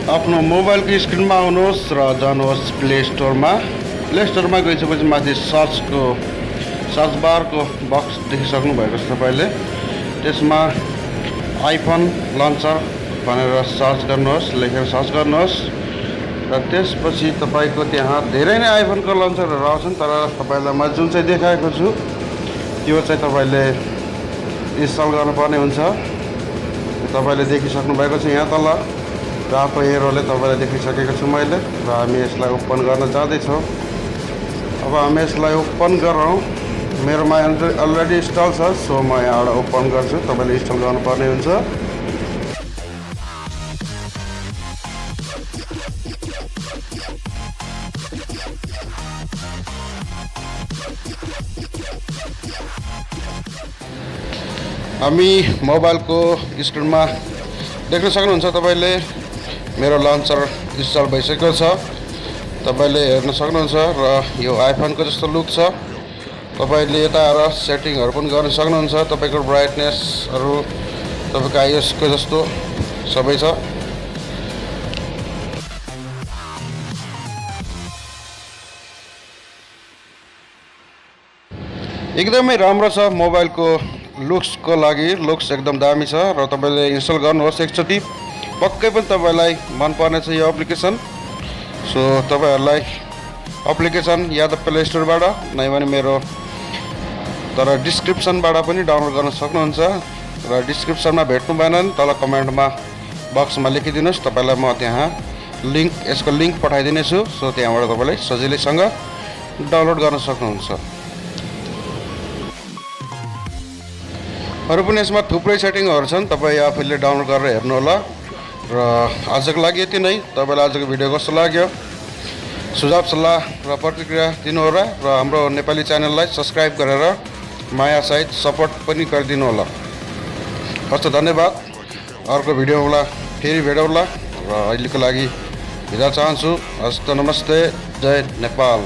आफ्नो मोबाइलको स्क्रिनमा आउनुहोस् र जानुहोस् प्ले स्टोरमा। प्ले स्टोरमा गइसकेपछि माथि सर्च बारको बक्स देखिसक्नु भएको छ तपाईले। त्यसमा आइफोन लन्चर भनेर सर्च गर्नुहोस्, लेखेर सर्च गर्नुहोस् र त्यसपछि तपाईको त्यहाँ धेरै नै आइफोनको लन्चरहरू आउँछन्। तर तपाईलाई म जुन चाहिँ देखाएको छु त्यो चाहिँ तपाईले इन्स्टल गर्नुपर्ने हुन्छ। तपाईले देखिसक्नु भएको छ यहाँ तल रातो एरोले तपाईलाई देखिसकेको छु मैले र हामी यसलाई ओपन गर्न जाँदैछौँ। अब हामी यसलाई ओपन गरौँ। मेरोमा अलरेडी इन्स्टल छ, सो म यहाँबाट ओपन गर्छु। तपाईले इन्स्टल गर्नुपर्ने हुन्छ। हामी मोबाइलको स्क्रिनमा देख्न सक्नुहुन्छ तपाईले मेरो लन्चर इन्स्टल भइसकेको छ। तपाईले हेर्न सक्नुहुन्छ र यो आइफोनको जस्तो लुक छ। तपाईले यता आएर सेटिङहरु पनि गर्न सक्नुहुन्छ। तपाईको ब्राइटनेसहरु तपाईको आइओएसको जस्तो सबै छ। एकदमै राम्रो छ मोबाइलको लुक्सको लागि। लुक्स एकदम दामी छ र तपाईले इन्स्टल गर्नुहोस् एकचोटी। पक्कै पनि तपाईलाई मन पर्ने छ यो एप्लिकेसन। सो तपाईहरुलाई एप्लिकेसन या त प्ले स्टोरबाट नै भने मेरो तर डिस्क्रिप्सनबाट पनि डाउनलोड गर्न सक्नुहुन्छ र डिस्क्रिप्सनमा भेट्नु भएन भने तल कमेन्टमा बक्समा लेखिदिनुस्। तपाईलाई म त्यहाँ यसको लिंक पठाइदिनेछु। सो त्यहाँबाट तपाईले सजिलैसँग डाउनलोड गर्न सक्नुहुन्छ। अरु पनि यसमा थुप्रै सेटिङहरु छन्, तपाई आफैले डाउनलोड गरेर हेर्नु होला। र आजको लागि यति नै। तपाईलाई आजको भिडियो कस्तो लाग्यो सुझाव सल्लाह र प्रतिक्रिया दिनुहोला र हाम्रो नेपाली च्यानललाई सब्स्क्राइब गरेर माया सहित सपोर्ट पनि गरिदिनु होला। हस्त धन्यवाद। अर्को भिडियोमा फेरि भेटौँला र अहिलेको लागि बिदा चाहन्छु। हस्त नमस्ते। जय नेपाल।